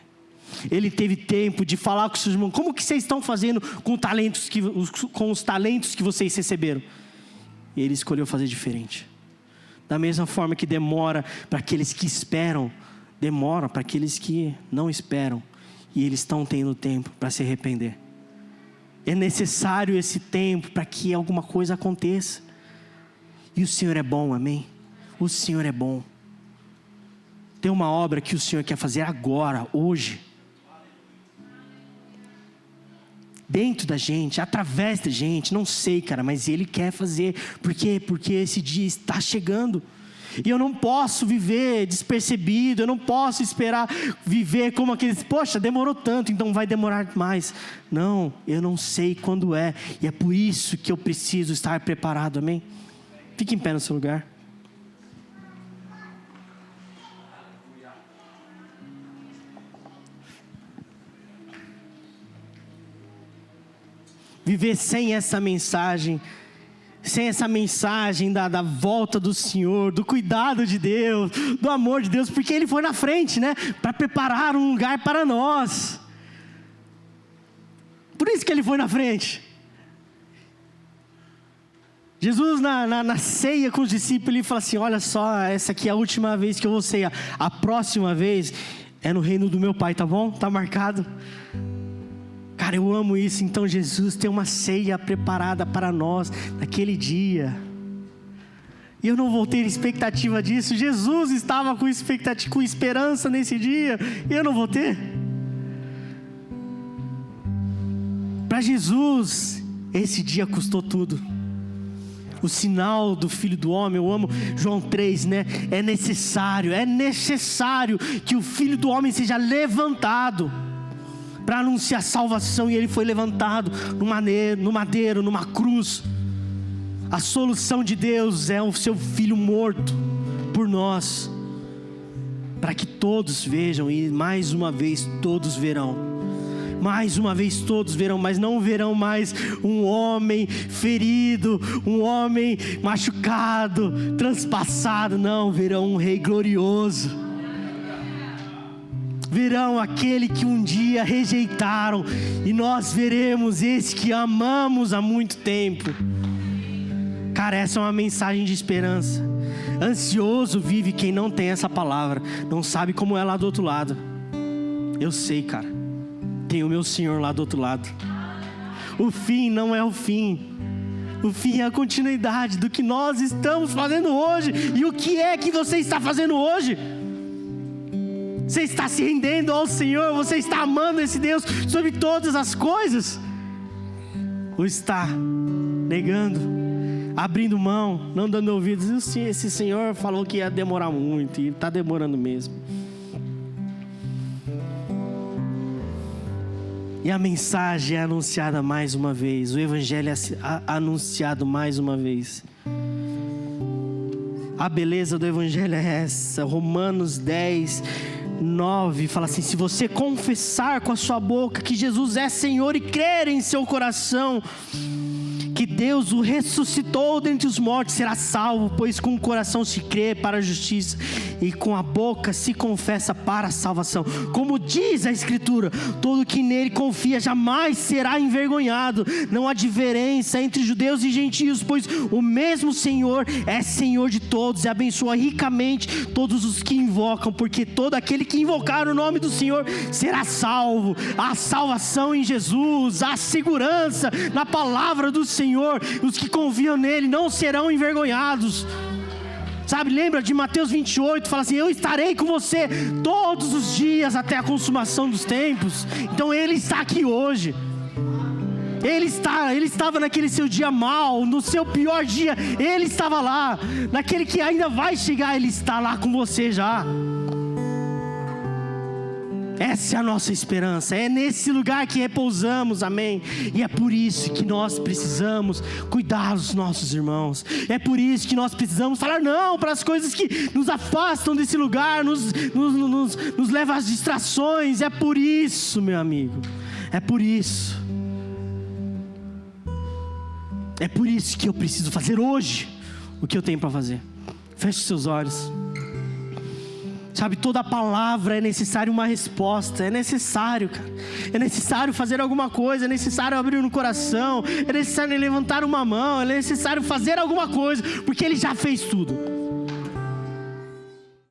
Ele teve tempo de falar com seus irmãos: como que vocês estão fazendo com os talentos que vocês receberam? E ele escolheu fazer diferente. Da mesma forma que demora para aqueles que esperam, demora para aqueles que não esperam. E eles estão tendo tempo para se arrepender. É necessário esse tempo para que alguma coisa aconteça. E o Senhor é bom, amém? O Senhor é bom. Tem uma obra que o Senhor quer fazer agora, hoje. Dentro da gente, através da gente, não sei, cara, mas Ele quer fazer. Por quê? Porque esse dia está chegando. E eu não posso viver despercebido, eu não posso esperar viver como aqueles: poxa, demorou tanto, então vai demorar mais. Não, eu não sei quando é. E é por isso que eu preciso estar preparado, amém? Fique em pé no seu lugar. Viver sem essa mensagem da volta do Senhor, do cuidado de Deus, do amor de Deus, porque Ele foi na frente, né? Para preparar um lugar para nós. Por isso que Ele foi na frente. Jesus na ceia com os discípulos, ele fala assim: olha só, essa aqui é a última vez que eu vou cear. A próxima vez é no reino do meu Pai, tá bom? Tá marcado? Cara, eu amo isso. Então Jesus tem uma ceia preparada para nós naquele dia. E eu não vou ter expectativa disso. Jesus estava com expectativa, com esperança nesse dia, e eu não vou ter. Para Jesus, esse dia custou tudo. O sinal do Filho do Homem, eu amo João 3, né? É necessário que o Filho do Homem seja levantado para anunciar salvação. E ele foi levantado no madeiro, numa cruz. A solução de Deus é o seu Filho morto por nós, para que todos vejam, e mais uma vez todos verão. Mais uma vez todos verão, mas não verão mais um homem ferido, um homem machucado, transpassado. Não, verão um Rei glorioso. Verão aquele que um dia rejeitaram, e nós veremos esse que amamos há muito tempo. Cara, essa é uma mensagem de esperança. Ansioso vive quem não tem essa palavra, não sabe como é lá do outro lado. Eu sei, cara. Tem o meu Senhor lá do outro lado. O fim não é o fim. O fim é a continuidade do que nós estamos fazendo hoje. E o que é que você está fazendo hoje? Você está se rendendo ao Senhor? Você está amando esse Deus sobre todas as coisas? Ou está negando, abrindo mão, não dando ouvidos? Esse Senhor falou que ia demorar muito, e está demorando mesmo. E a mensagem é anunciada mais uma vez. O Evangelho é anunciado mais uma vez. A beleza do Evangelho é essa. Romanos 10, 9 fala assim: se você confessar com a sua boca que Jesus é Senhor e crer em seu coração que Deus o ressuscitou dentre os mortos, será salvo. Pois com o coração se crê para a justiça e com a boca se confessa para a salvação. Como diz a Escritura, todo que nele confia jamais será envergonhado. Não há diferença entre judeus e gentios, pois o mesmo Senhor é Senhor de todos e abençoa ricamente todos os que invocam, porque todo aquele que invocar o nome do Senhor será salvo. Há salvação em Jesus, há segurança na palavra do Senhor. Os que confiam nele não serão envergonhados. Sabe, lembra de Mateus 28, fala assim: eu estarei com você todos os dias até a consumação dos tempos. Então ele está aqui hoje. Ele estava naquele seu dia mau, no seu pior dia, ele estava lá. Naquele que ainda vai chegar, ele está lá com você já. Essa é a nossa esperança, é nesse lugar que repousamos, amém? E é por isso que nós precisamos cuidar dos nossos irmãos. É por isso que nós precisamos falar não para as coisas que nos afastam desse lugar, nos levam às distrações. É por isso, meu amigo, é por isso. É por isso que eu preciso fazer hoje o que eu tenho para fazer. Feche os seus olhos. Sabe, toda palavra é necessário uma resposta. É necessário, cara. É necessário fazer alguma coisa. É necessário abrir no coração. É necessário levantar uma mão. É necessário fazer alguma coisa, porque Ele já fez tudo.